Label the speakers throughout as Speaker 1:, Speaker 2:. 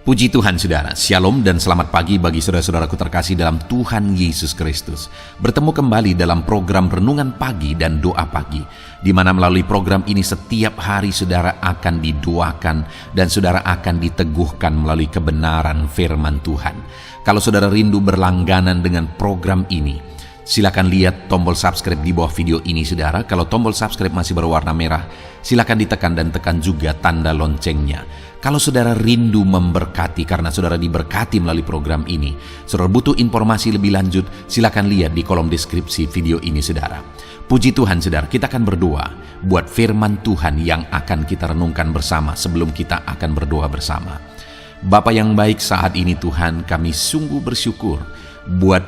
Speaker 1: Puji Tuhan saudara, Shalom dan selamat pagi bagi saudara-saudaraku terkasih dalam Tuhan Yesus Kristus. Bertemu kembali dalam program Renungan Pagi dan Doa Pagi, di mana melalui program ini setiap hari saudara akan didoakan dan saudara akan diteguhkan melalui kebenaran firman Tuhan. Kalau saudara rindu berlangganan dengan program ini, silakan lihat tombol subscribe di bawah video ini saudara. Kalau tombol subscribe masih berwarna merah, silakan ditekan dan tekan juga tanda loncengnya. Kalau saudara rindu memberkati karena saudara diberkati melalui program ini, saudara butuh informasi lebih lanjut, silakan lihat di kolom deskripsi video ini saudara. Puji Tuhan saudara, kita akan berdoa buat firman Tuhan yang akan kita renungkan bersama sebelum kita akan berdoa bersama. Bapa yang baik, saat ini Tuhan kami sungguh bersyukur buat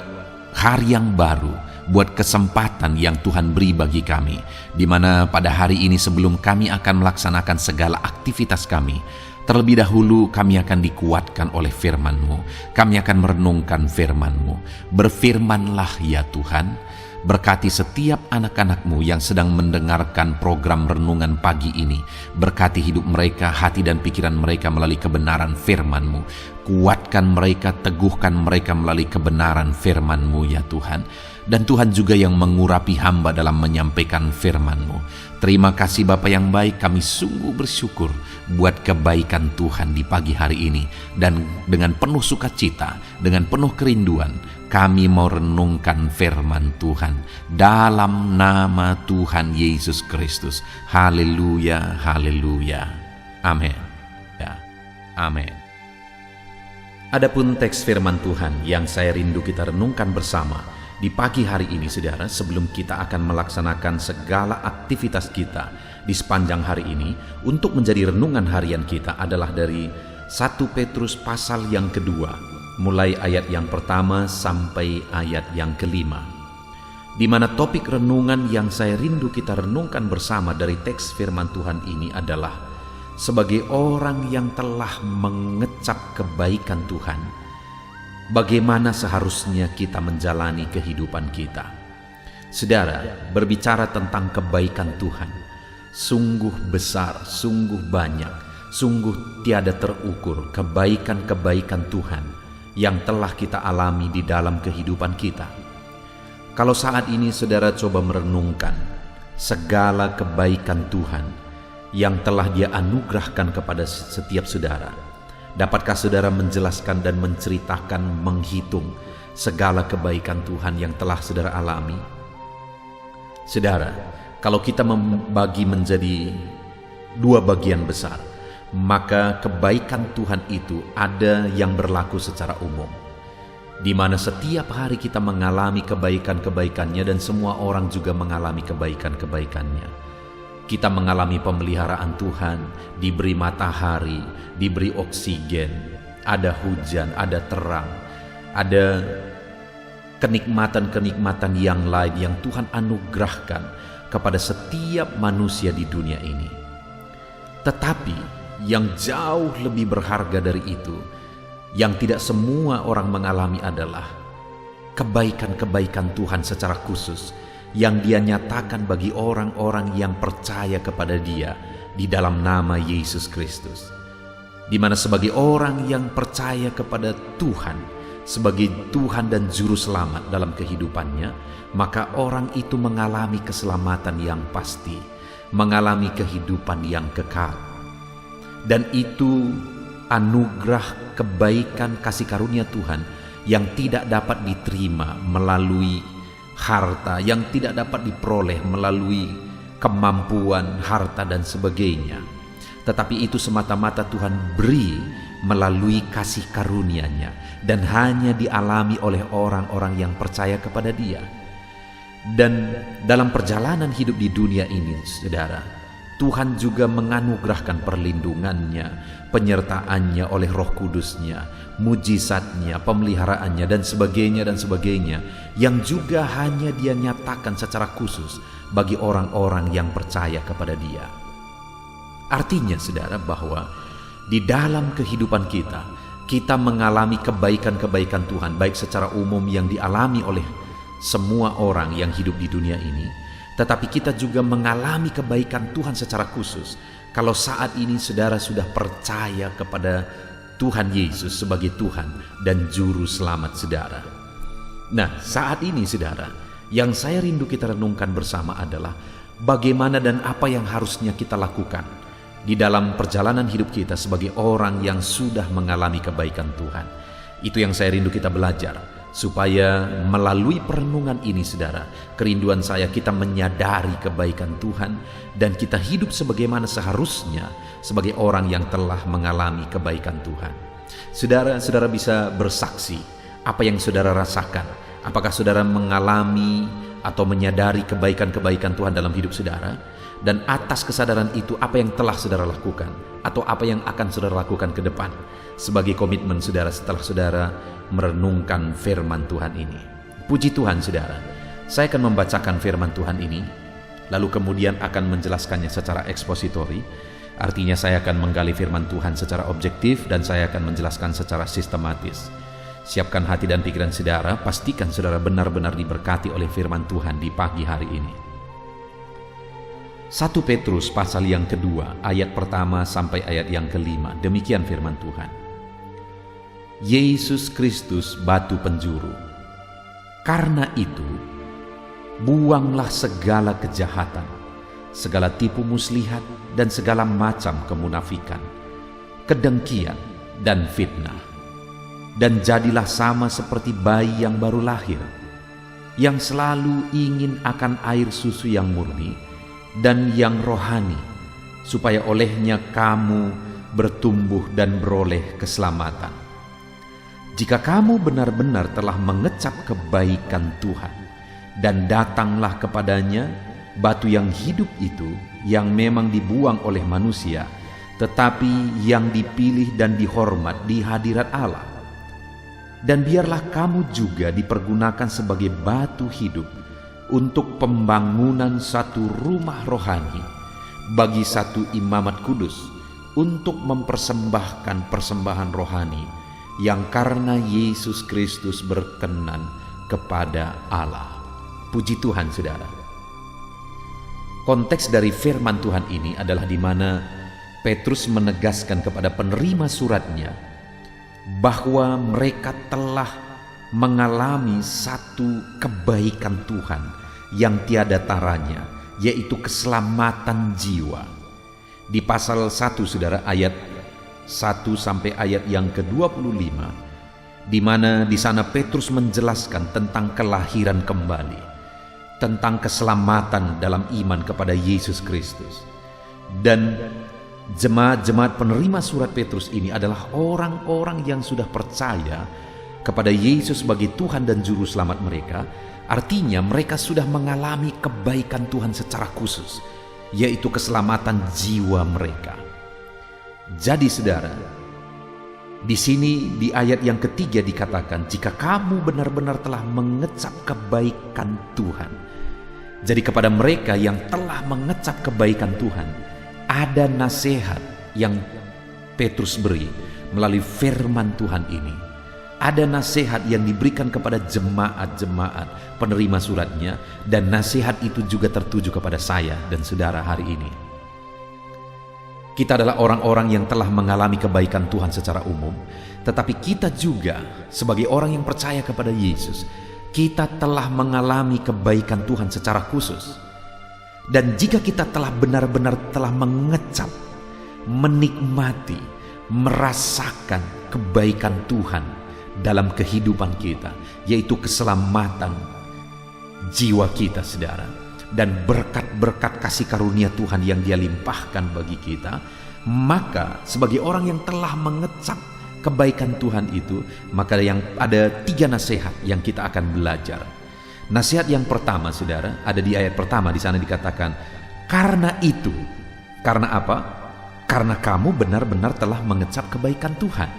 Speaker 1: hari yang baru, buat kesempatan yang Tuhan beri bagi kami, di mana pada hari ini sebelum kami akan melaksanakan segala aktivitas kami, terlebih dahulu kami akan dikuatkan oleh firman-Mu. Kami akan merenungkan firman-Mu. Berfirmanlah ya Tuhan, berkati setiap anak-anak-Mu yang sedang mendengarkan program renungan pagi ini. Berkati hidup mereka, hati dan pikiran mereka melalui kebenaran firman-Mu. Kuatkan mereka, teguhkan mereka melalui kebenaran firman-Mu ya Tuhan. Dan Tuhan juga yang mengurapi hamba dalam menyampaikan firman-Mu. Terima kasih Bapa yang baik, kami sungguh bersyukur buat kebaikan Tuhan di pagi hari ini. Dan dengan penuh sukacita, dengan penuh kerinduan, kami mau renungkan firman Tuhan dalam nama Tuhan Yesus Kristus. Haleluya, haleluya. Amin. Ya, amin. Adapun teks firman Tuhan yang saya rindu kita renungkan bersama di pagi hari ini saudara, sebelum kita akan melaksanakan segala aktivitas kita di sepanjang hari ini, untuk menjadi renungan harian kita adalah dari 1 Petrus pasal yang kedua, mulai ayat yang pertama sampai ayat yang kelima, di mana topik renungan yang saya rindu kita renungkan bersama dari teks firman Tuhan ini adalah sebagai orang yang telah mengecap kebaikan Tuhan, bagaimana seharusnya kita menjalani kehidupan kita. Saudara, berbicara tentang kebaikan Tuhan, sungguh besar, sungguh banyak, sungguh tiada terukur kebaikan-kebaikan Tuhan yang telah kita alami di dalam kehidupan kita. Kalau saat ini saudara coba merenungkan segala kebaikan Tuhan yang telah Dia anugerahkan kepada setiap saudara, dapatkah saudara menjelaskan dan menceritakan, menghitung segala kebaikan Tuhan yang telah saudara alami? Saudara, kalau kita membagi menjadi dua bagian besar, maka kebaikan Tuhan itu ada yang berlaku secara umum, di mana setiap hari kita mengalami kebaikan-kebaikannya dan semua orang juga mengalami kebaikan-kebaikannya. Kita mengalami pemeliharaan Tuhan, diberi matahari, diberi oksigen, ada hujan, ada terang, ada kenikmatan-kenikmatan yang lain yang Tuhan anugerahkan kepada setiap manusia di dunia ini. Tetapi yang jauh lebih berharga dari itu, yang tidak semua orang mengalami adalah kebaikan-kebaikan Tuhan secara khusus yang Dia nyatakan bagi orang-orang yang percaya kepada Dia di dalam nama Yesus Kristus. Di mana sebagai orang yang percaya kepada Tuhan sebagai Tuhan dan Juru Selamat dalam kehidupannya, maka orang itu mengalami keselamatan yang pasti, mengalami kehidupan yang kekal. Dan itu anugerah kebaikan kasih karunia Tuhan yang tidak dapat diterima melalui harta, yang tidak dapat diperoleh melalui kemampuan, harta dan sebagainya. Tetapi itu semata-mata Tuhan beri melalui kasih karunia-Nya dan hanya dialami oleh orang-orang yang percaya kepada Dia. Dan dalam perjalanan hidup di dunia ini, saudara, Tuhan juga menganugerahkan perlindungan-Nya, penyertaan-Nya oleh Roh Kudus-Nya, mujizat-Nya, pemeliharaannya dan sebagainya, yang juga hanya Dia nyatakan secara khusus bagi orang-orang yang percaya kepada Dia. Artinya saudara, bahwa di dalam kehidupan kita mengalami kebaikan-kebaikan Tuhan, baik secara umum yang dialami oleh semua orang yang hidup di dunia ini, tetapi kita juga mengalami kebaikan Tuhan secara khusus kalau saat ini saudara sudah percaya kepada Tuhan Yesus sebagai Tuhan dan Juru Selamat saudara. Nah, saat ini saudara, yang saya rindu kita renungkan bersama adalah bagaimana dan apa yang harusnya kita lakukan di dalam perjalanan hidup kita sebagai orang yang sudah mengalami kebaikan Tuhan. Itu yang saya rindu kita belajar, supaya melalui perenungan ini saudara, kerinduan saya kita menyadari kebaikan Tuhan dan kita hidup sebagaimana seharusnya sebagai orang yang telah mengalami kebaikan Tuhan. Saudara bisa bersaksi apa yang saudara rasakan. Apakah saudara mengalami atau menyadari kebaikan-kebaikan Tuhan dalam hidup saudara? Dan atas kesadaran itu apa yang telah saudara lakukan atau apa yang akan saudara lakukan ke depan sebagai komitmen saudara setelah saudara merenungkan firman Tuhan ini. Puji Tuhan saudara, saya akan membacakan firman Tuhan ini lalu kemudian akan menjelaskannya secara ekspositori. Artinya saya akan menggali firman Tuhan secara objektif dan saya akan menjelaskan secara sistematis. Siapkan hati dan pikiran saudara, pastikan saudara benar-benar diberkati oleh firman Tuhan di pagi hari ini. 1 Petrus pasal yang kedua, ayat pertama sampai ayat yang kelima, demikian firman Tuhan. Yesus Kristus batu penjuru. Karena itu, buanglah segala kejahatan, segala tipu muslihat dan segala macam kemunafikan, kedengkian dan fitnah. Dan jadilah sama seperti bayi yang baru lahir, yang selalu ingin akan air susu yang murni dan yang rohani, supaya olehnya kamu bertumbuh dan beroleh keselamatan. Jika kamu benar-benar telah mengecap kebaikan Tuhan, dan datanglah kepadanya batu yang hidup itu, yang memang dibuang oleh manusia, tetapi yang dipilih dan dihormat di hadirat Allah. Dan biarlah kamu juga dipergunakan sebagai batu hidup untuk pembangunan satu rumah rohani bagi satu imamat kudus, untuk mempersembahkan persembahan rohani yang karena Yesus Kristus berkenan kepada Allah. Puji Tuhan saudara. Konteks dari firman Tuhan ini adalah di mana Petrus menegaskan kepada penerima suratnya bahwa mereka telah mengalami satu kebaikan Tuhan yang tiada taranya, yaitu keselamatan jiwa. Di pasal 1 saudara, ayat 1 sampai ayat yang ke-25, di mana di sana Petrus menjelaskan tentang kelahiran kembali, tentang keselamatan dalam iman kepada Yesus Kristus. Dan jemaat-jemaat penerima surat Petrus ini adalah orang-orang yang sudah percaya kepada Yesus sebagai Tuhan dan Juru Selamat mereka. Artinya mereka sudah mengalami kebaikan Tuhan secara khusus, yaitu keselamatan jiwa mereka. Jadi saudara, di sini di ayat yang ketiga dikatakan, jika kamu benar-benar telah mengecap kebaikan Tuhan. Jadi kepada mereka yang telah mengecap kebaikan Tuhan, ada nasihat yang Petrus beri melalui firman Tuhan ini. Ada nasihat yang diberikan kepada jemaat-jemaat penerima suratnya, dan nasihat itu juga tertuju kepada saya dan saudara hari ini. Kita adalah orang-orang yang telah mengalami kebaikan Tuhan secara umum, tetapi kita juga sebagai orang yang percaya kepada Yesus, kita telah mengalami kebaikan Tuhan secara khusus. Dan jika kita telah benar-benar telah mengecap, menikmati, merasakan kebaikan Tuhan dalam kehidupan kita, yaitu keselamatan jiwa kita saudara, dan berkat-berkat kasih karunia Tuhan yang Dia limpahkan bagi kita, maka sebagai orang yang telah mengecap kebaikan Tuhan itu, maka ada 3 nasihat yang kita akan belajar. Nasihat yang pertama saudara, ada di ayat pertama, di sana dikatakan, karena itu. Karena apa? Karena kamu benar-benar telah mengecap kebaikan Tuhan.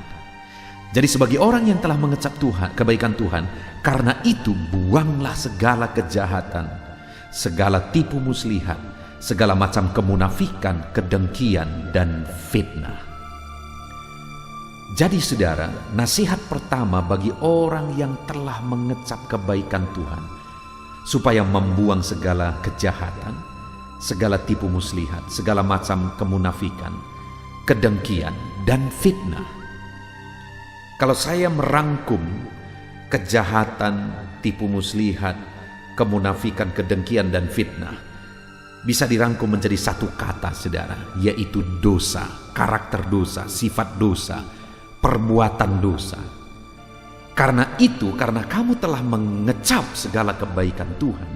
Speaker 1: Jadi sebagai orang yang telah mengecap kebaikan Tuhan, karena itu buanglah segala kejahatan, segala tipu muslihat, segala macam kemunafikan, kedengkian, dan fitnah. Jadi saudara, nasihat pertama bagi orang yang telah mengecap kebaikan Tuhan, supaya membuang segala kejahatan, segala tipu muslihat, segala macam kemunafikan, kedengkian, dan fitnah. Kalau saya merangkum kejahatan, tipu muslihat, kemunafikan, kedengkian, dan fitnah, bisa dirangkum menjadi satu kata, saudara, yaitu dosa, karakter dosa, sifat dosa, perbuatan dosa. Karena itu, karena kamu telah mengecap segala kebaikan Tuhan,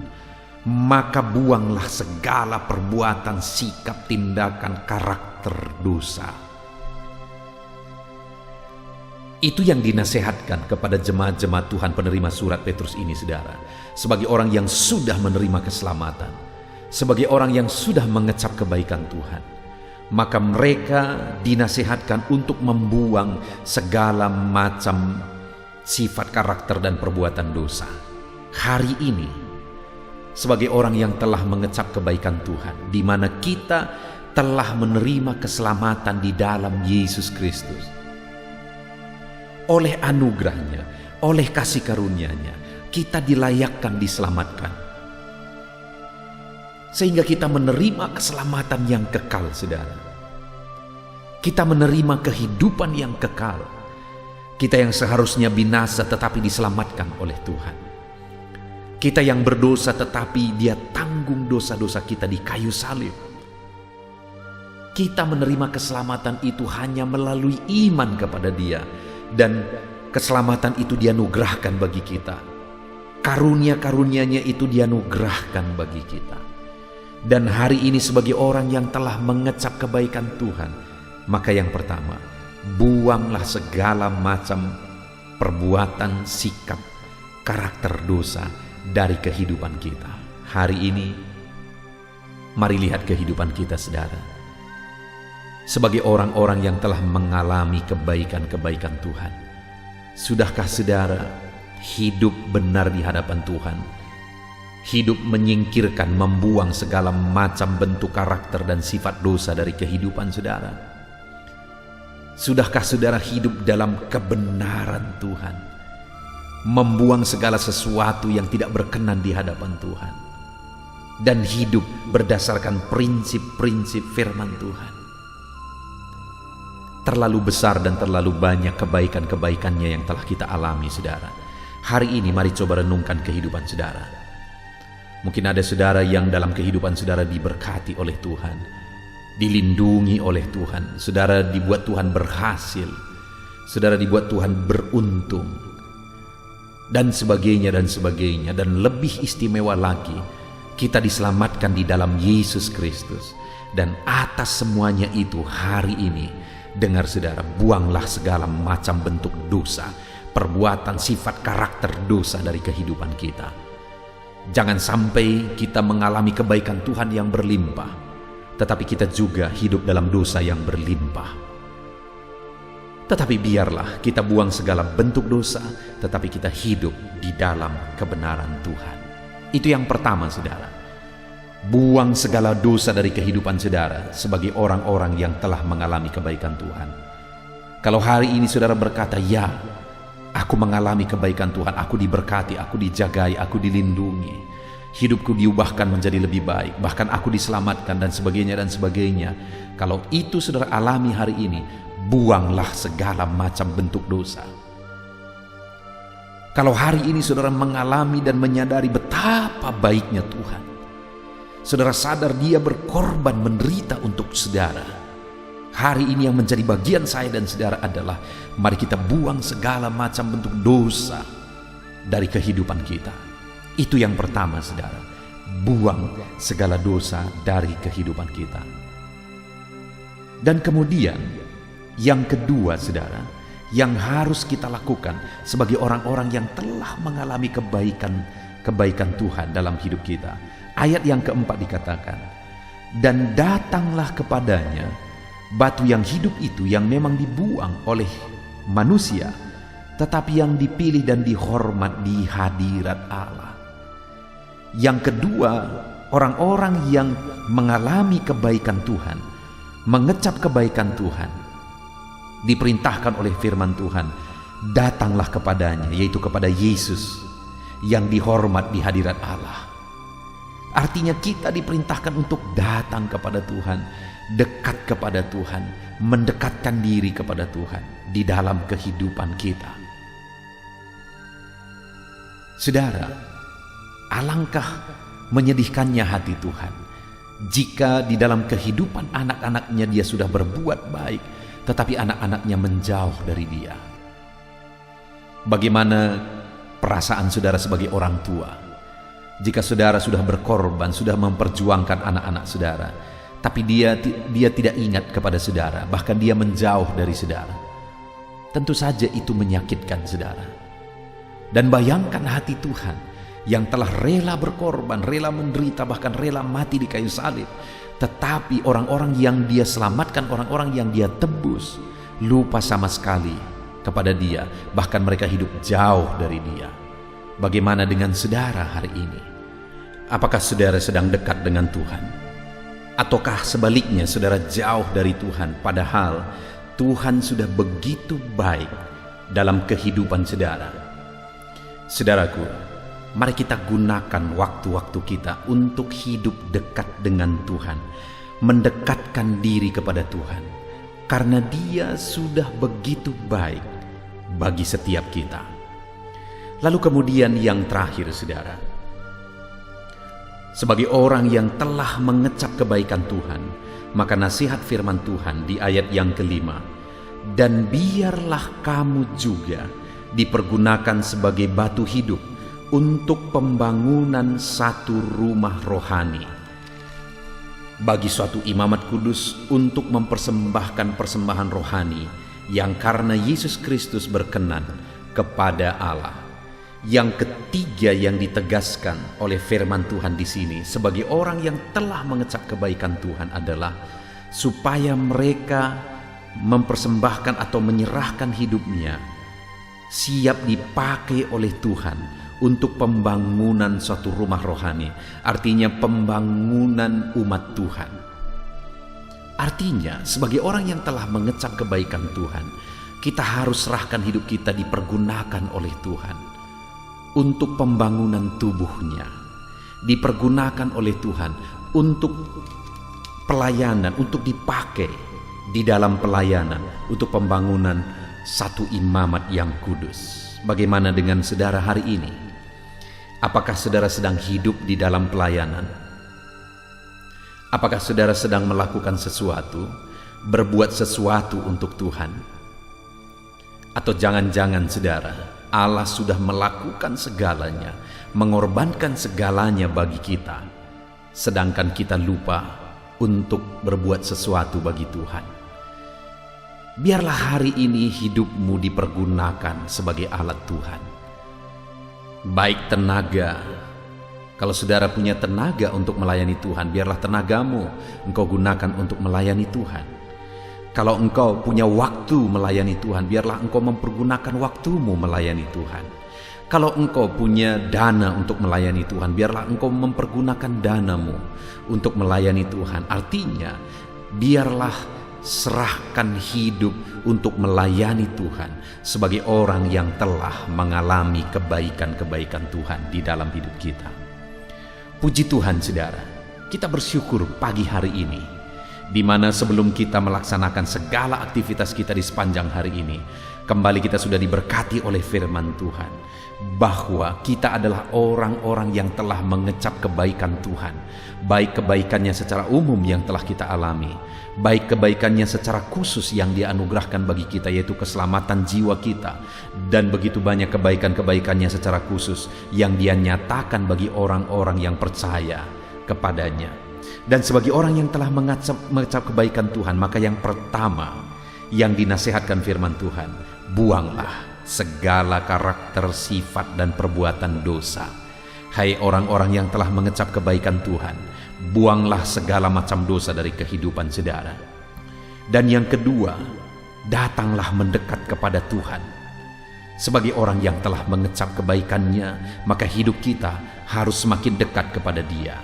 Speaker 1: maka buanglah segala perbuatan, sikap, tindakan, karakter dosa. Itu yang dinasehatkan kepada jemaat-jemaat Tuhan penerima surat Petrus ini, saudara. Sebagai orang yang sudah menerima keselamatan, sebagai orang yang sudah mengecap kebaikan Tuhan, maka mereka dinasehatkan untuk membuang segala macam sifat, karakter, dan perbuatan dosa. Hari ini, sebagai orang yang telah mengecap kebaikan Tuhan, di mana kita telah menerima keselamatan di dalam Yesus Kristus, oleh anugerahnya, oleh kasih karunia-Nya, kita dilayakkan diselamatkan. Sehingga kita menerima keselamatan yang kekal, saudara. Kita menerima kehidupan yang kekal. Kita yang seharusnya binasa tetapi diselamatkan oleh Tuhan. Kita yang berdosa tetapi Dia tanggung dosa-dosa kita di kayu salib. Kita menerima keselamatan itu hanya melalui iman kepada Dia. Dan keselamatan itu dianugerahkan bagi kita. Karunia-karunia-Nya itu dianugerahkan bagi kita. Dan hari ini sebagai orang yang telah mengecap kebaikan Tuhan, maka yang pertama, buanglah segala macam perbuatan, sikap, karakter dosa dari kehidupan kita. Hari ini, mari lihat kehidupan kita, saudara. Sebagai orang-orang yang telah mengalami kebaikan-kebaikan Tuhan, sudahkah saudara hidup benar di hadapan Tuhan? Hidup menyingkirkan, membuang segala macam bentuk karakter dan sifat dosa dari kehidupan saudara? Sudahkah saudara hidup dalam kebenaran Tuhan? Membuang segala sesuatu yang tidak berkenan di hadapan Tuhan, dan hidup berdasarkan prinsip-prinsip firman Tuhan. Terlalu besar dan terlalu banyak kebaikan-kebaikannya yang telah kita alami, saudara. Hari ini mari coba renungkan kehidupan saudara. Mungkin ada saudara yang dalam kehidupan saudara diberkati oleh Tuhan, dilindungi oleh Tuhan. Saudara dibuat Tuhan berhasil, saudara dibuat Tuhan beruntung, dan sebagainya dan sebagainya. Dan lebih istimewa lagi, kita diselamatkan di dalam Yesus Kristus. Dan atas semuanya itu, hari ini, dengar saudara, buanglah segala macam bentuk dosa, perbuatan, sifat, karakter dosa dari kehidupan kita. Jangan sampai kita mengalami kebaikan Tuhan yang berlimpah, tetapi kita juga hidup dalam dosa yang berlimpah. Tetapi biarlah kita buang segala bentuk dosa, tetapi kita hidup di dalam kebenaran Tuhan. Itu yang pertama, saudara. Buang segala dosa dari kehidupan saudara sebagai orang-orang yang telah mengalami kebaikan Tuhan. Kalau hari ini saudara berkata, ya, aku mengalami kebaikan Tuhan, aku diberkati, aku dijagai, aku dilindungi, hidupku diubahkan menjadi lebih baik, bahkan aku diselamatkan, dan sebagainya dan sebagainya. Kalau itu saudara alami hari ini, buanglah segala macam bentuk dosa. Kalau hari ini saudara mengalami dan menyadari betapa baiknya Tuhan, saudara sadar Dia berkorban menderita untuk saudara, hari ini yang menjadi bagian saya dan saudara adalah, mari kita buang segala macam bentuk dosa dari kehidupan kita. Itu yang pertama, saudara. Buang segala dosa dari kehidupan kita. Dan kemudian yang kedua, saudara, yang harus kita lakukan sebagai orang-orang yang telah mengalami kebaikan Tuhan dalam hidup kita. Ayat yang keempat dikatakan, dan datanglah kepadanya batu yang hidup itu, yang memang dibuang oleh manusia, tetapi yang dipilih dan dihormat di hadirat Allah. Yang kedua, orang-orang yang mengalami kebaikan Tuhan, mengecap kebaikan Tuhan, diperintahkan oleh firman Tuhan, datanglah kepadanya, yaitu kepada Yesus yang dihormat di hadirat Allah. Artinya kita diperintahkan untuk datang kepada Tuhan, dekat kepada Tuhan, mendekatkan diri kepada Tuhan di dalam kehidupan kita. Saudara, alangkah menyedihkannya hati Tuhan jika di dalam kehidupan anak-anaknya dia sudah berbuat baik, tetapi anak-anaknya menjauh dari dia. Bagaimana perasaan saudara sebagai orang tua jika saudara sudah berkorban, sudah memperjuangkan anak-anak saudara, tapi dia tidak ingat kepada saudara, bahkan dia menjauh dari saudara? Tentu saja itu menyakitkan saudara. Dan bayangkan hati Tuhan yang telah rela berkorban, rela menderita, bahkan rela mati di kayu salib, tetapi orang-orang yang dia selamatkan, orang-orang yang dia tebus, lupa sama sekali kepada dia, bahkan mereka hidup jauh dari dia. Bagaimana dengan saudara hari ini? Apakah saudara sedang dekat dengan Tuhan? Ataukah sebaliknya saudara jauh dari Tuhan, padahal Tuhan sudah begitu baik dalam kehidupan saudara? Saudaraku, mari kita gunakan waktu-waktu kita untuk hidup dekat dengan Tuhan, mendekatkan diri kepada Tuhan, karena Dia sudah begitu baik bagi setiap kita. Lalu kemudian yang terakhir saudara, sebagai orang yang telah mengecap kebaikan Tuhan, maka nasihat firman Tuhan di ayat yang kelima, dan biarlah kamu juga dipergunakan sebagai batu hidup untuk pembangunan satu rumah rohani, bagi suatu imamat kudus untuk mempersembahkan persembahan rohani yang karena Yesus Kristus berkenan kepada Allah. Yang ketiga yang ditegaskan oleh firman Tuhan di sini sebagai orang yang telah mengecap kebaikan Tuhan adalah supaya mereka mempersembahkan atau menyerahkan hidupnya siap dipakai oleh Tuhan untuk pembangunan suatu rumah rohani, artinya pembangunan umat Tuhan. Artinya sebagai orang yang telah mengecap kebaikan Tuhan, kita harus serahkan hidup kita dipergunakan oleh Tuhan untuk pembangunan tubuhnya, dipergunakan oleh Tuhan untuk pelayanan, untuk dipakai di dalam pelayanan, untuk pembangunan satu imamat yang kudus. Bagaimana dengan saudara hari ini? Apakah saudara sedang hidup di dalam pelayanan? Apakah saudara sedang melakukan sesuatu, berbuat sesuatu untuk Tuhan? Atau jangan-jangan saudara, Allah sudah melakukan segalanya, mengorbankan segalanya bagi kita, sedangkan kita lupa untuk berbuat sesuatu bagi Tuhan. Biarlah hari ini hidupmu dipergunakan sebagai alat Tuhan. Baik tenaga, kalau saudara punya tenaga untuk melayani Tuhan, biarlah tenagamu engkau gunakan untuk melayani Tuhan. Kalau engkau punya waktu melayani Tuhan, biarlah engkau mempergunakan waktumu melayani Tuhan. Kalau engkau punya dana untuk melayani Tuhan, biarlah engkau mempergunakan danamu untuk melayani Tuhan. Artinya, biarlah serahkan hidup untuk melayani Tuhan sebagai orang yang telah mengalami kebaikan-kebaikan Tuhan di dalam hidup kita. Puji Tuhan saudara, kita bersyukur pagi hari ini, di mana sebelum kita melaksanakan segala aktivitas kita di sepanjang hari ini, kembali kita sudah diberkati oleh firman Tuhan, bahwa kita adalah orang-orang yang telah mengecap kebaikan Tuhan, baik kebaikannya secara umum yang telah kita alami, baik kebaikannya secara khusus yang Dia anugerahkan bagi kita, yaitu keselamatan jiwa kita, dan begitu banyak kebaikan-kebaikannya secara khusus yang Dia nyatakan bagi orang-orang yang percaya kepadanya. Dan sebagai orang yang telah mengecap kebaikan Tuhan, maka yang pertama yang dinasihatkan firman Tuhan, buanglah segala karakter, sifat, dan perbuatan dosa. Hai orang-orang yang telah mengecap kebaikan Tuhan, buanglah segala macam dosa dari kehidupan saudara. Dan yang kedua, datanglah mendekat kepada Tuhan. Sebagai orang yang telah mengecap kebaikannya, maka hidup kita harus semakin dekat kepada Dia.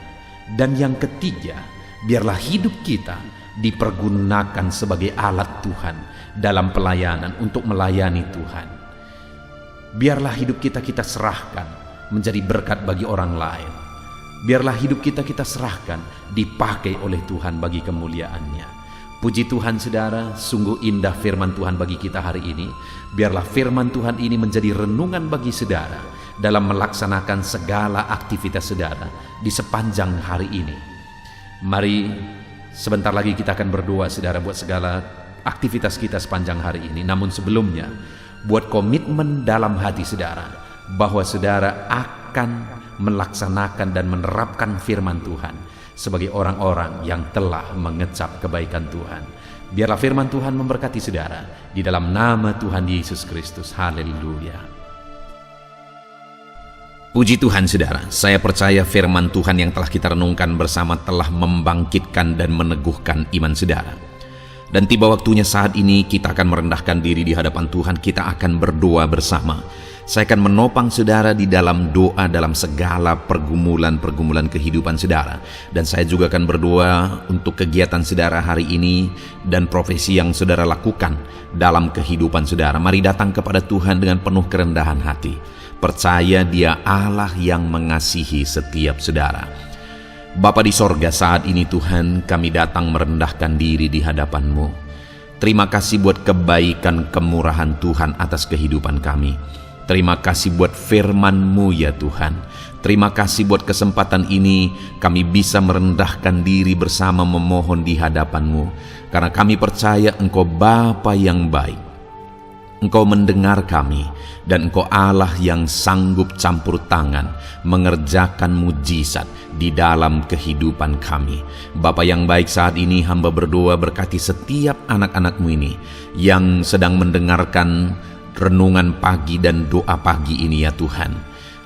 Speaker 1: Dan yang ketiga, biarlah hidup kita dipergunakan sebagai alat Tuhan dalam pelayanan untuk melayani Tuhan. Biarlah hidup kita serahkan menjadi berkat bagi orang lain. Biarlah hidup kita serahkan, dipakai oleh Tuhan bagi kemuliaan-Nya. Puji Tuhan saudara, sungguh indah firman Tuhan bagi kita hari ini. Biarlah firman Tuhan ini menjadi renungan bagi saudara dalam melaksanakan segala aktivitas saudara di sepanjang hari ini. Mari sebentar lagi kita akan berdoa saudara buat segala aktivitas kita sepanjang hari ini. Namun sebelumnya, buat komitmen dalam hati saudara bahwa saudara akan melaksanakan dan menerapkan firman Tuhan sebagai orang-orang yang telah mengecap kebaikan Tuhan. Biarlah firman Tuhan memberkati saudara di dalam nama Tuhan Yesus Kristus. Haleluya. Puji Tuhan saudara, saya percaya firman Tuhan yang telah kita renungkan bersama telah membangkitkan dan meneguhkan iman saudara. Dan tiba waktunya saat ini kita akan merendahkan diri di hadapan Tuhan, kita akan berdoa bersama. Saya akan menopang saudara di dalam doa dalam segala pergumulan-pergumulan kehidupan saudara. Dan saya juga akan berdoa untuk kegiatan saudara hari ini dan profesi yang saudara lakukan dalam kehidupan saudara. Mari datang kepada Tuhan dengan penuh kerendahan hati. Percaya Dia Allah yang mengasihi setiap saudara. Bapa di sorga, saat ini Tuhan kami datang merendahkan diri di hadapan-Mu. Terima kasih buat kebaikan kemurahan Tuhan atas kehidupan kami. Terima kasih buat firman-Mu ya Tuhan. Terima kasih buat kesempatan ini kami bisa merendahkan diri bersama memohon di hadapan-Mu. Karena kami percaya Engkau Bapa yang baik. Engkau mendengar kami dan Engkau Allah yang sanggup campur tangan mengerjakan mujizat di dalam kehidupan kami. Bapa yang baik, saat ini hamba berdoa berkati setiap anak-anak-Mu ini yang sedang mendengarkan renungan pagi dan doa pagi ini ya Tuhan.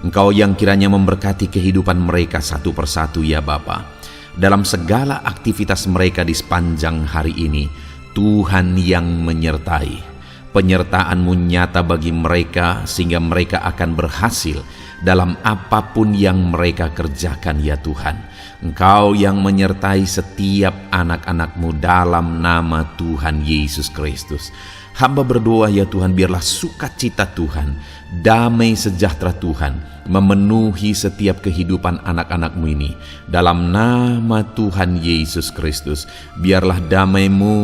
Speaker 1: Engkau yang kiranya memberkati kehidupan mereka satu persatu ya Bapa. Dalam segala aktivitas mereka di sepanjang hari ini, Tuhan yang menyertai. Penyertaan-Mu nyata bagi mereka sehingga mereka akan berhasil dalam apapun yang mereka kerjakan ya Tuhan. Engkau yang menyertai setiap anak-anak-Mu dalam nama Tuhan Yesus Kristus. Hamba berdoa ya Tuhan, biarlah sukacita Tuhan, damai sejahtera Tuhan memenuhi setiap kehidupan anak-anak-Mu ini. Dalam nama Tuhan Yesus Kristus, biarlah damai-Mu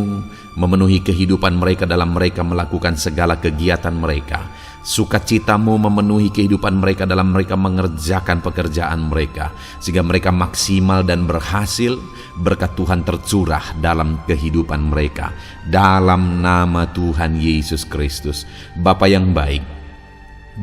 Speaker 1: memenuhi kehidupan mereka dalam mereka melakukan segala kegiatan mereka. Sukacita-Mu memenuhi kehidupan mereka dalam mereka mengerjakan pekerjaan mereka, sehingga mereka maksimal dan berhasil. Berkat Tuhan tercurah dalam kehidupan mereka dalam nama Tuhan Yesus Kristus. Bapa yang baik,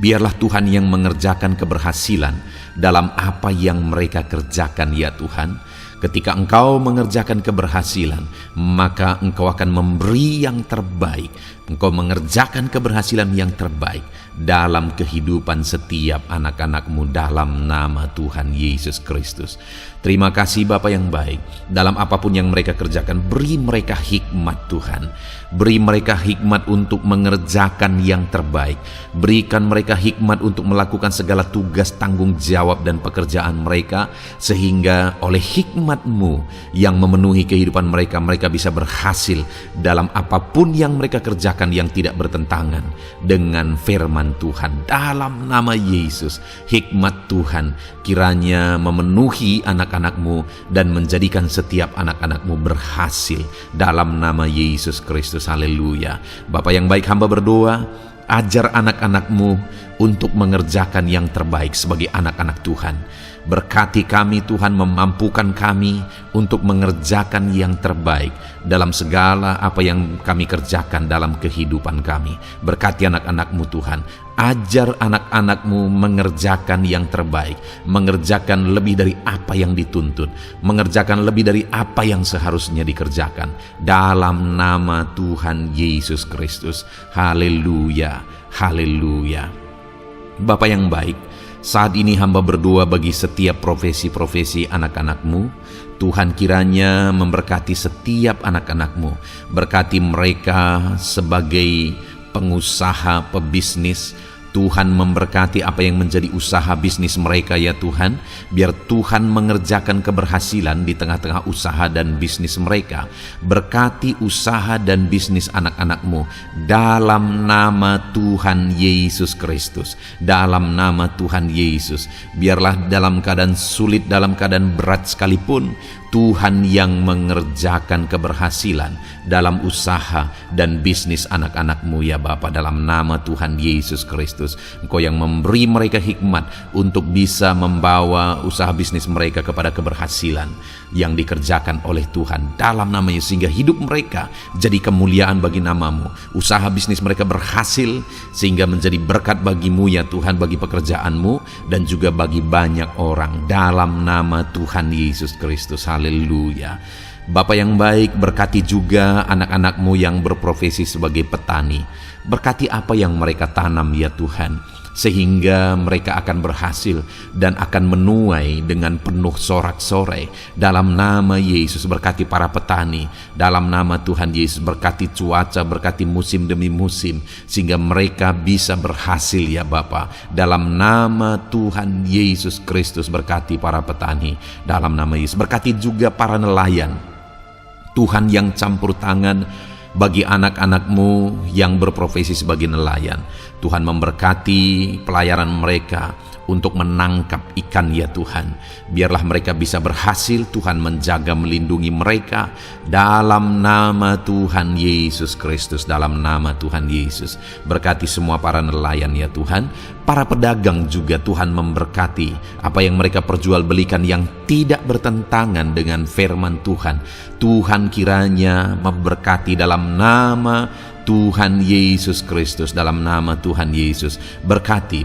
Speaker 1: biarlah Tuhan yang mengerjakan keberhasilan dalam apa yang mereka kerjakan ya Tuhan. Ketika Engkau mengerjakan keberhasilan, maka Engkau akan memberi yang terbaik. Engkau mengerjakan keberhasilan yang terbaik dalam kehidupan setiap anak-anak-Mu dalam nama Tuhan Yesus Kristus. Terima kasih Bapa yang baik. Dalam apapun yang mereka kerjakan, beri mereka hikmat Tuhan. Beri mereka hikmat untuk mengerjakan yang terbaik. Berikan mereka hikmat untuk melakukan segala tugas, tanggung jawab dan pekerjaan mereka, sehingga oleh hikmat-Mu yang memenuhi kehidupan mereka, mereka bisa berhasil dalam apapun yang mereka kerjakan yang tidak bertentangan dengan firman Tuhan. Dalam nama Yesus, hikmat Tuhan kiranya memenuhi anak-anak-Mu dan menjadikan setiap anak-anak-Mu berhasil dalam nama Yesus Kristus. Haleluya. Bapa yang baik, hamba berdoa, ajar anak-anak-Mu untuk mengerjakan yang terbaik sebagai anak-anak Tuhan. Berkati kami Tuhan, memampukan kami untuk mengerjakan yang terbaik dalam segala apa yang kami kerjakan dalam kehidupan kami. Berkati anak-anak-Mu Tuhan, ajar anak-anak-Mu mengerjakan yang terbaik, mengerjakan lebih dari apa yang dituntut, mengerjakan lebih dari apa yang seharusnya dikerjakan. Dalam nama Tuhan Yesus Kristus. Haleluya, haleluya. Bapa yang baik, saat ini hamba berdoa bagi setiap profesi-profesi anak-anak-Mu. Tuhan kiranya memberkati setiap anak-anak-Mu. Berkati mereka sebagai pengusaha, pebisnis. Tuhan memberkati apa yang menjadi usaha bisnis mereka ya Tuhan. Biar Tuhan mengerjakan keberhasilan di tengah-tengah usaha dan bisnis mereka. Berkati usaha dan bisnis anak-anak-Mu dalam nama Tuhan Yesus Kristus. Dalam nama Tuhan Yesus. Biarlah dalam keadaan sulit, dalam keadaan berat sekalipun, Tuhan yang mengerjakan keberhasilan dalam usaha dan bisnis anak-anak-Mu ya Bapa, dalam nama Tuhan Yesus Kristus. Engkau yang memberi mereka hikmat untuk bisa membawa usaha bisnis mereka kepada keberhasilan yang dikerjakan oleh Tuhan dalam nama Yesus, sehingga hidup mereka jadi kemuliaan bagi nama-Mu. Usaha bisnis mereka berhasil sehingga menjadi berkat bagi-Mu ya Tuhan, bagi pekerjaan-Mu dan juga bagi banyak orang dalam nama Tuhan Yesus Kristus. Haleluya. Bapa yang baik, berkati juga anak-anak-Mu yang berprofesi sebagai petani. Berkati apa yang mereka tanam ya Tuhan, sehingga mereka akan berhasil dan akan menuai dengan penuh sorak-sorai. Dalam nama Yesus, berkati para petani. Dalam nama Tuhan Yesus, berkati cuaca, berkati musim demi musim, sehingga mereka bisa berhasil ya Bapa. Dalam nama Tuhan Yesus Kristus, berkati para petani. Dalam nama Yesus, berkati juga para nelayan. Tuhan yang campur tangan bagi anak-anak-Mu yang berprofesi sebagai nelayan. Tuhan memberkati pelayaran mereka untuk menangkap ikan ya Tuhan. Biarlah mereka bisa berhasil, Tuhan menjaga melindungi mereka dalam nama Tuhan Yesus Kristus. Dalam nama Tuhan Yesus, berkati semua para nelayan ya Tuhan. Para pedagang juga Tuhan memberkati apa yang mereka perjualbelikan yang tidak bertentangan dengan firman Tuhan. Tuhan kiranya memberkati dalam nama Tuhan Yesus Kristus. Dalam nama Tuhan Yesus, berkati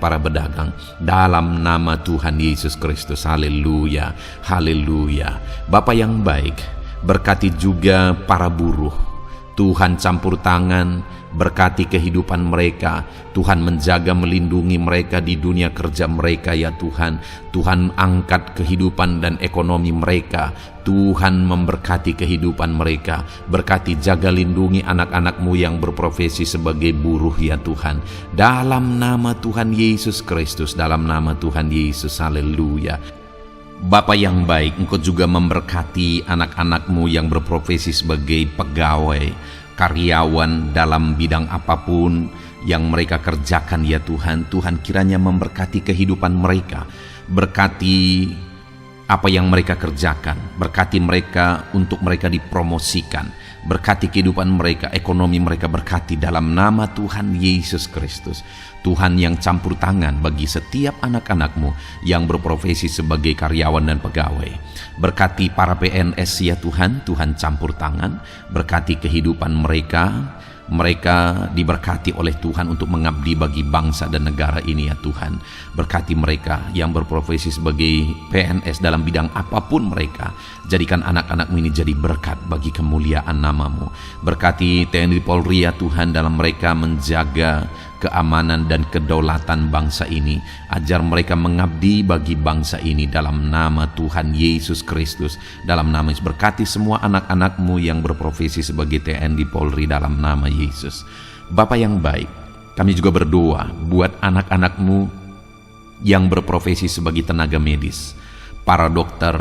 Speaker 1: para pedagang dalam nama Tuhan Yesus Kristus. Haleluya, haleluya. Bapa yang baik, berkati juga para buruh. Tuhan campur tangan, berkati kehidupan mereka. Tuhan menjaga melindungi mereka di dunia kerja mereka ya Tuhan. Tuhan angkat kehidupan dan ekonomi mereka. Tuhan memberkati kehidupan mereka. Berkati, jaga, lindungi anak-anak-Mu yang berprofesi sebagai buruh ya Tuhan. Dalam nama Tuhan Yesus Kristus, dalam nama Tuhan Yesus. Haleluya. Bapa yang baik, Engkau juga memberkati anak-anak-Mu yang berprofesi sebagai pegawai, karyawan dalam bidang apapun yang mereka kerjakan ya Tuhan. Tuhan kiranya memberkati kehidupan mereka. Berkati apa yang mereka kerjakan. Berkati mereka untuk mereka dipromosikan. Berkati kehidupan mereka, ekonomi mereka, berkati dalam nama Tuhan Yesus Kristus. Tuhan yang campur tangan bagi setiap anak-anak-Mu yang berprofesi sebagai karyawan dan pegawai. Berkati para PNS ya Tuhan, Tuhan campur tangan. Berkati kehidupan mereka. Mereka diberkati oleh Tuhan untuk mengabdi bagi bangsa dan negara ini ya Tuhan. Berkati mereka yang berprofesi sebagai PNS dalam bidang apapun mereka. Jadikan anak-anak-Mu ini jadi berkat bagi kemuliaan nama-Mu. Berkati TNI Polri ya Tuhan, dalam mereka menjaga keamanan dan kedaulatan bangsa ini. Ajar mereka mengabdi bagi bangsa ini dalam nama Tuhan Yesus Kristus. Dalam nama Yesus, berkati semua anak-anak-Mu yang berprofesi sebagai TNI Polri dalam nama Yesus. Bapa yang baik, kami juga berdoa buat anak-anak-Mu yang berprofesi sebagai tenaga medis, para dokter,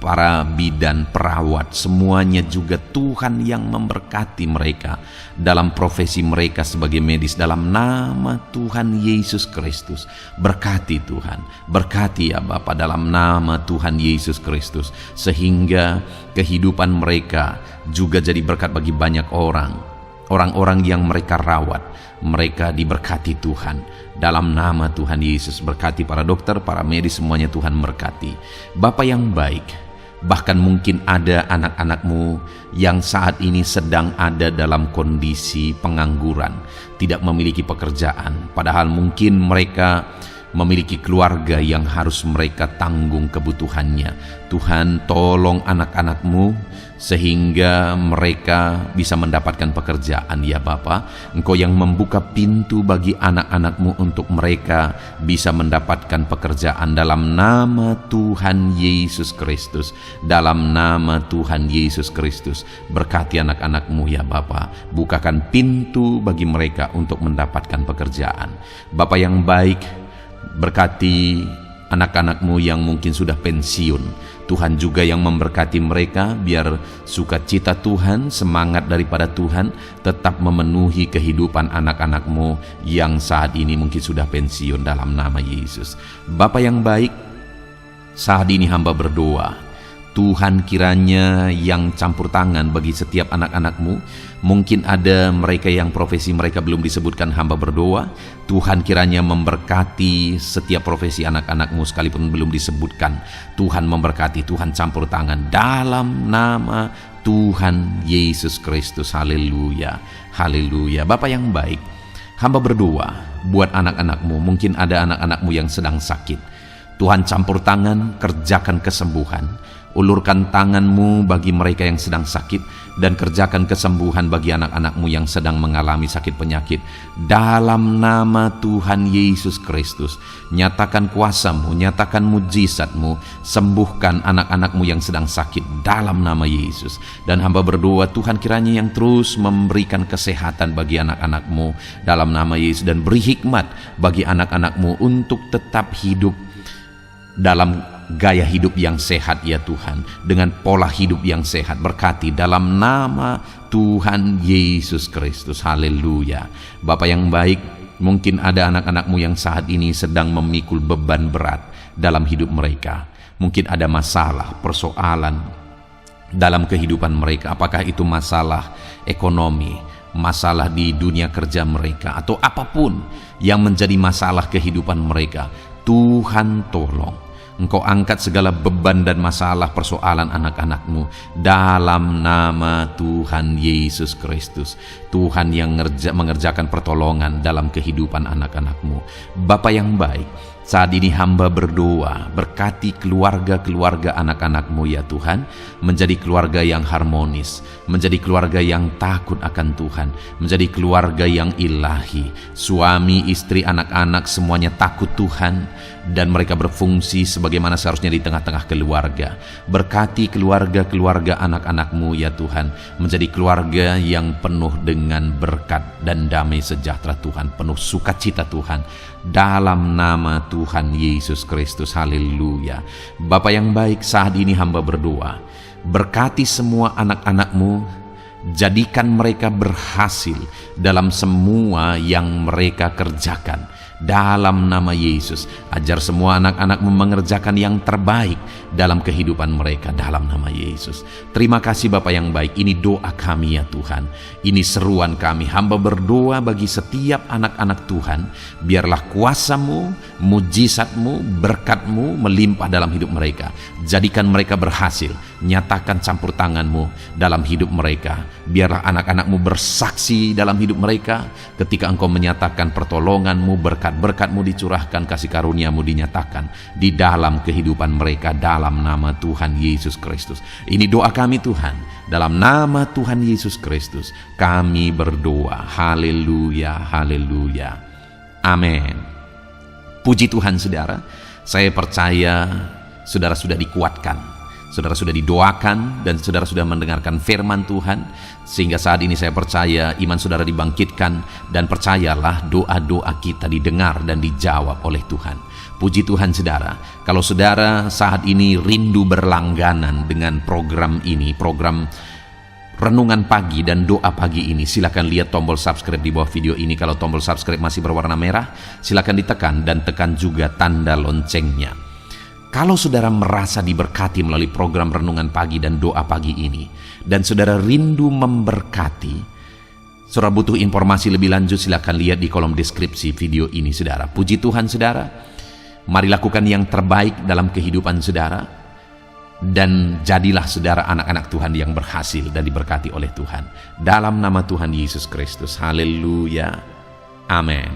Speaker 1: para bidan, perawat, semuanya juga Tuhan yang memberkati mereka dalam profesi mereka sebagai medis dalam nama Tuhan Yesus Kristus. Berkati Tuhan, berkati ya Bapa dalam nama Tuhan Yesus Kristus, sehingga kehidupan mereka juga jadi berkat bagi banyak orang-orang yang mereka rawat. Mereka diberkati Tuhan dalam nama Tuhan Yesus. Berkati para dokter, para medis, semuanya Tuhan berkati. Bapa yang baik, bahkan mungkin ada anak-anak-Mu yang saat ini sedang ada dalam kondisi pengangguran, tidak memiliki pekerjaan, padahal mungkin mereka memiliki keluarga yang harus mereka tanggung kebutuhannya. Tuhan, tolong anak-anak-Mu sehingga mereka bisa mendapatkan pekerjaan ya Bapa. Engkau yang membuka pintu bagi anak-anak-Mu untuk mereka bisa mendapatkan pekerjaan dalam nama Tuhan Yesus Kristus. Dalam nama Tuhan Yesus Kristus, berkati anak-anak-Mu ya Bapa. Bukakan pintu bagi mereka untuk mendapatkan pekerjaan. Bapa yang baik, berkati anak-anak-Mu yang mungkin sudah pensiun. Tuhan juga yang memberkati mereka, biar sukacita Tuhan, semangat daripada Tuhan tetap memenuhi kehidupan anak-anak-Mu yang saat ini mungkin sudah pensiun dalam nama Yesus. Bapa yang baik, saat ini hamba berdoa, Tuhan kiranya yang campur tangan bagi setiap anak-anak-Mu. Mungkin ada mereka yang profesi mereka belum disebutkan, hamba berdoa Tuhan kiranya memberkati setiap profesi anak-anak-Mu sekalipun belum disebutkan. Tuhan memberkati, Tuhan campur tangan dalam nama Tuhan Yesus Kristus. Haleluya, haleluya. Bapa yang baik, hamba berdoa buat anak-anak-Mu. Mungkin ada anak-anak-Mu yang sedang sakit. Tuhan campur tangan, kerjakan kesembuhan. Ulurkan tangan-Mu bagi mereka yang sedang sakit, dan kerjakan kesembuhan bagi anak-anak-Mu yang sedang mengalami sakit penyakit. Dalam nama Tuhan Yesus Kristus, nyatakan kuasa-Mu, nyatakan mujizat-Mu, sembuhkan anak-anak-Mu yang sedang sakit dalam nama Yesus. Dan hamba berdoa Tuhan kiranya yang terus memberikan kesehatan bagi anak-anak-Mu dalam nama Yesus, dan beri hikmat bagi anak-anak-Mu untuk tetap hidup dalam gaya hidup yang sehat ya Tuhan, dengan pola hidup yang sehat. Berkati dalam nama Tuhan Yesus Kristus. Haleluya. Bapa yang baik, mungkin ada anak-anak-Mu yang saat ini sedang memikul beban berat dalam hidup mereka. Mungkin ada masalah, persoalan dalam kehidupan mereka. Apakah itu masalah ekonomi, masalah di dunia kerja mereka, atau apapun yang menjadi masalah kehidupan mereka. Tuhan tolong, Engkau angkat segala beban dan masalah persoalan anak-anak-Mu dalam nama Tuhan Yesus Kristus. Tuhan yang mengerjakan pertolongan dalam kehidupan anak-anak-Mu. Bapa yang baik, saat ini hamba berdoa, berkati keluarga-keluarga anak-anak-Mu ya Tuhan, menjadi keluarga yang harmonis, menjadi keluarga yang takut akan Tuhan, menjadi keluarga yang ilahi. Suami, istri, anak-anak semuanya takut Tuhan, dan mereka berfungsi sebagaimana seharusnya di tengah-tengah keluarga. Berkati keluarga-keluarga anak-anak-Mu ya Tuhan, menjadi keluarga yang penuh dengan berkat dan damai sejahtera Tuhan, penuh sukacita Tuhan, dalam nama Tuhan Yesus Kristus. Haleluya. Bapa yang baik, saat ini hamba berdoa, berkati semua anak-anak-Mu, jadikan mereka berhasil dalam semua yang mereka kerjakan dalam nama Yesus. Ajar semua anak-anak-Mu mengerjakan yang terbaik dalam kehidupan mereka dalam nama Yesus. Terima kasih Bapa yang baik. Ini doa kami ya Tuhan, ini seruan kami. Hamba berdoa bagi setiap anak-anak Tuhan, biarlah kuasa-Mu, mujizat-Mu, berkat-Mu melimpah dalam hidup mereka. Jadikan mereka berhasil. Nyatakan campur tangan-Mu dalam hidup mereka. Biarlah anak-anak-Mu bersaksi dalam hidup mereka ketika Engkau menyatakan pertolongan-Mu, berkat-Mu dicurahkan, kasih karunia-Mu dinyatakan di dalam kehidupan mereka dalam nama Tuhan Yesus Kristus. Ini doa kami Tuhan, dalam nama Tuhan Yesus Kristus kami berdoa. Haleluya, haleluya, amin. Puji Tuhan saudara, saya percaya saudara sudah dikuatkan, saudara sudah didoakan, dan saudara sudah mendengarkan firman Tuhan, sehingga saat ini saya percaya iman saudara dibangkitkan, dan percayalah doa-doa kita didengar dan dijawab oleh Tuhan. Puji Tuhan saudara. Kalau saudara saat ini rindu berlangganan dengan program ini, program Renungan Pagi dan Doa Pagi ini, silakan lihat tombol subscribe di bawah video ini. Kalau tombol subscribe masih berwarna merah, silakan ditekan, dan tekan juga tanda loncengnya. Kalau saudara merasa diberkati melalui program Renungan Pagi dan Doa Pagi ini, dan saudara rindu memberkati, saudara butuh informasi lebih lanjut, silakan lihat di kolom deskripsi video ini saudara. Puji Tuhan saudara, mari lakukan yang terbaik dalam kehidupan saudara, dan jadilah saudara anak-anak Tuhan yang berhasil dan diberkati oleh Tuhan. Dalam nama Tuhan Yesus Kristus. Haleluya, amin.